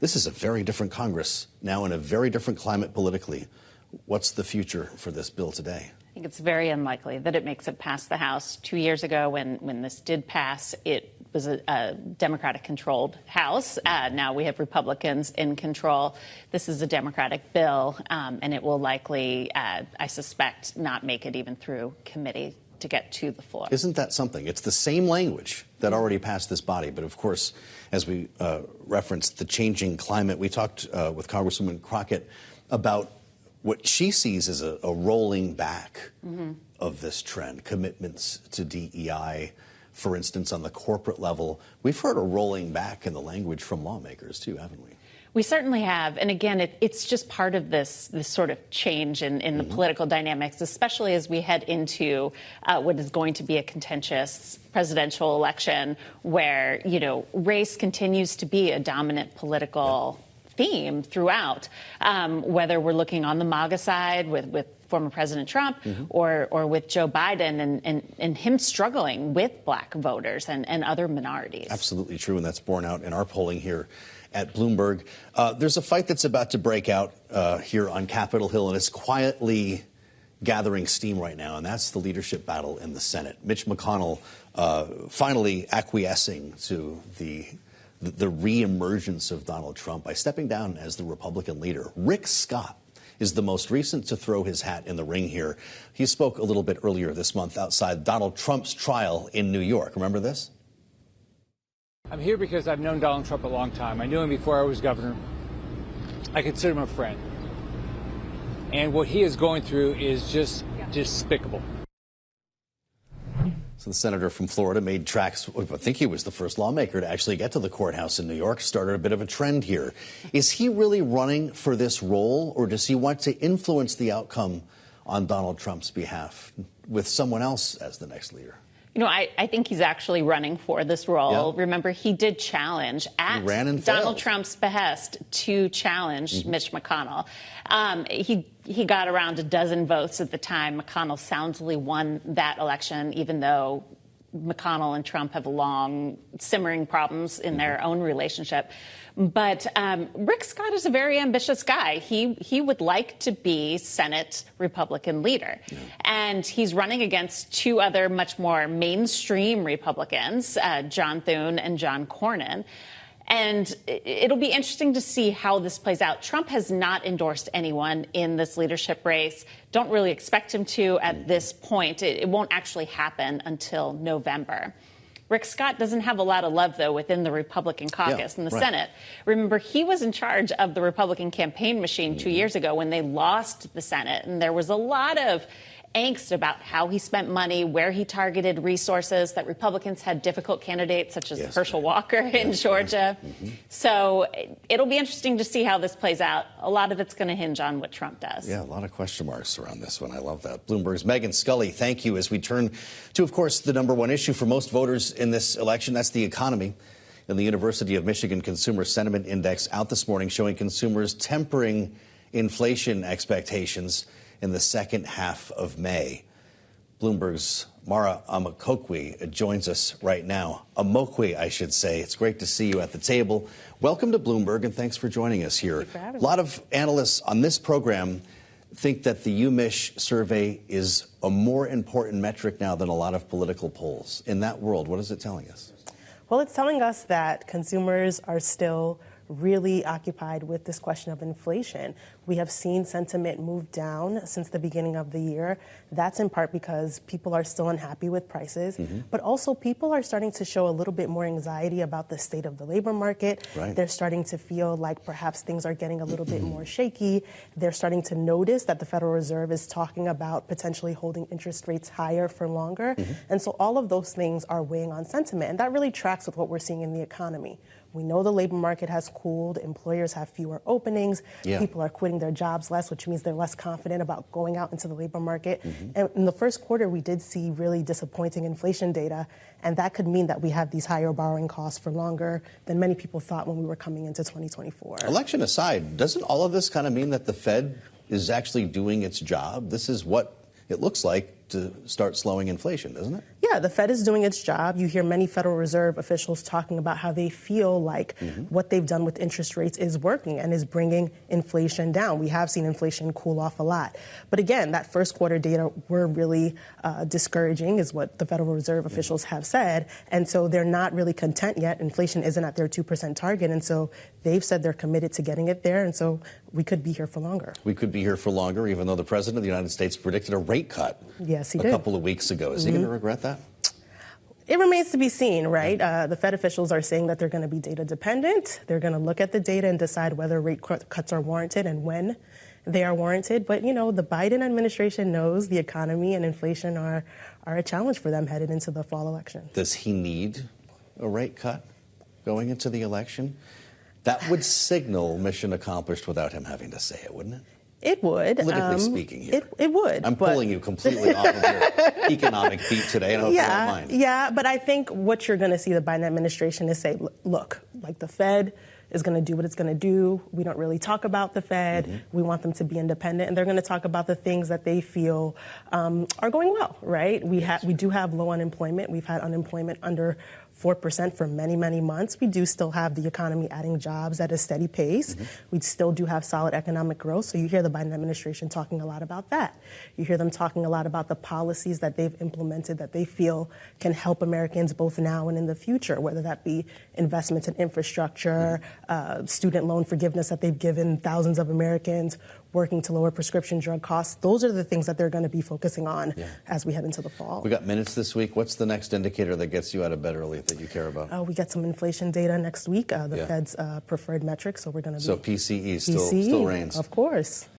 This is a very different Congress now in a very different climate politically. What's the future for this bill today? I think it's very unlikely that it makes it past the House. 2 years ago, when this did pass, it was a Democratic-controlled House. Now we have Republicans in control. This is a Democratic bill, and it will likely, I suspect, not make it even through committee to get to the floor. Isn't that something? It's the same language that already passed this body. But of course, as we referenced the changing climate, we talked with Congresswoman Crockett about what she sees as a rolling back of this trend, commitments to DEI, for instance, on the corporate level. We've heard a rolling back in the language from lawmakers, too, haven't we? We certainly have. And again, it's just part of this sort of change in the political dynamics, especially as we head into what is going to be a contentious presidential election where, you know, race continues to be a dominant political theme throughout, whether we're looking on the MAGA side with former President Trump or with Joe Biden and him struggling with black voters and other minorities. Absolutely true. And that's borne out in our polling here at Bloomberg. There's a fight that's about to break out here on Capitol Hill, and it's quietly gathering steam right now, and that's the leadership battle in the Senate. Mitch McConnell finally acquiescing to the reemergence of Donald Trump by stepping down as the Republican leader. Rick Scott is the most recent to throw his hat in the ring here. He spoke a little bit earlier this month outside Donald Trump's trial in New York. Remember this? I'm here because I've known Donald Trump a long time. I knew him before I was governor. I consider him a friend. And what he is going through is just despicable. So the senator from Florida made tracks. I think he was the first lawmaker to actually get to the courthouse in New York, started a bit of a trend here. Is he really running for this role, or does he want to influence the outcome on Donald Trump's behalf with someone else as the next leader? You know, I think he's actually running for this role. Yeah. Remember, he did challenge at Donald Trump's behest to challenge Mitch McConnell. He got around a dozen votes at the time. McConnell soundly won that election, even though McConnell and Trump have long simmering problems in their own relationship. But Rick Scott is a very ambitious guy. He would like to be Senate Republican leader. Yeah. And he's running against two other much more mainstream Republicans, John Thune and John Cornyn. And it'll be interesting to see how this plays out. Trump has not endorsed anyone in this leadership race. Don't really expect him to at this point. It won't actually happen until November. Rick Scott doesn't have a lot of love, though, within the Republican caucus in the Senate. Remember, he was in charge of the Republican campaign machine 2 years ago when they lost the Senate. And there was a lot of angst about how he spent money, where he targeted resources, that Republicans had difficult candidates such as Herschel Walker in Georgia. So it'll be interesting to see how this plays out. A lot of it's going to hinge on what Trump does. Yeah, a lot of question marks around this one. I love that. Bloomberg's Megan Scully, thank you. As we turn to, of course, the number one issue for most voters in this election, that's the economy. And the University of Michigan Consumer Sentiment Index out this morning showing consumers tempering inflation expectations in the second half of May. Bloomberg's Mara Omeokwe joins us right now. Omeokwe, I should say. It's great to see you at the table. Welcome to Bloomberg, and thanks for joining us here. A lot of analysts on this program think that the UMich survey is a more important metric now than a lot of political polls. In that world, what is it telling us? Well, it's telling us that consumers are still really occupied with this question of inflation. We have seen sentiment move down since the beginning of the year. That's in part because people are still unhappy with prices, but also people are starting to show a little bit more anxiety about the state of the labor market. They're starting to feel like perhaps things are getting a little bit more shaky. They're starting to notice that the Federal Reserve is talking about potentially holding interest rates higher for longer. And so all of those things are weighing on sentiment, and that really tracks with what we're seeing in the economy. We know the labor market has cooled. Employers have fewer openings. People are quitting their jobs less, which means they're less confident about going out into the labor market. And in the first quarter, we did see really disappointing inflation data, and that could mean that we have these higher borrowing costs for longer than many people thought when we were coming into 2024. Election aside, doesn't all of this kind of mean that the Fed is actually doing its job? This is what it looks like to start slowing inflation, doesn't it? Yeah, Yeah, the Fed is doing its job. You hear many Federal Reserve officials talking about how they feel like what they've done with interest rates is working and is bringing inflation down. We have seen inflation cool off a lot. But again, that first quarter data were really discouraging, is what the Federal Reserve officials have said. And so they're not really content yet. Inflation isn't at their 2% target. And so they've said they're committed to getting it there. And so we could be here for longer. We could be here for longer, even though the President of the United States predicted a rate cut a couple of weeks ago. Is he going to regret that? It remains to be seen, right? The Fed officials are saying that they're going to be data dependent. They're going to look at the data and decide whether rate cuts are warranted and when they are warranted. But, you know, the Biden administration knows the economy and inflation are a challenge for them headed into the fall election. Does he need a rate cut going into the election? That would signal mission accomplished without him having to say it, wouldn't it? It would. Politically speaking here. It would. I'm pulling you completely off of your economic beat today, and I hope you don't mind. Yeah, but I think what you're going to see the Biden administration is say, look, like the Fed is going to do what it's going to do. We don't really talk about the Fed. We want them to be independent. And they're going to talk about the things that they feel are going well, right? We do have low unemployment. We've had unemployment under 4% for many, many months. We do still have the economy adding jobs at a steady pace. We still do have solid economic growth. So you hear the Biden administration talking a lot about that. You hear them talking a lot about the policies that they've implemented that they feel can help Americans both now and in the future, whether that be investments in infrastructure, student loan forgiveness that they've given thousands of Americans, working to lower prescription drug costs. Those are the things that they're going to be focusing on as we head into the fall. We got minutes this week. What's the next indicator that gets you out of bed early that you care about? We get some inflation data next week, the Fed's preferred metric. So we're going to be... So PCE still reigns. Of course.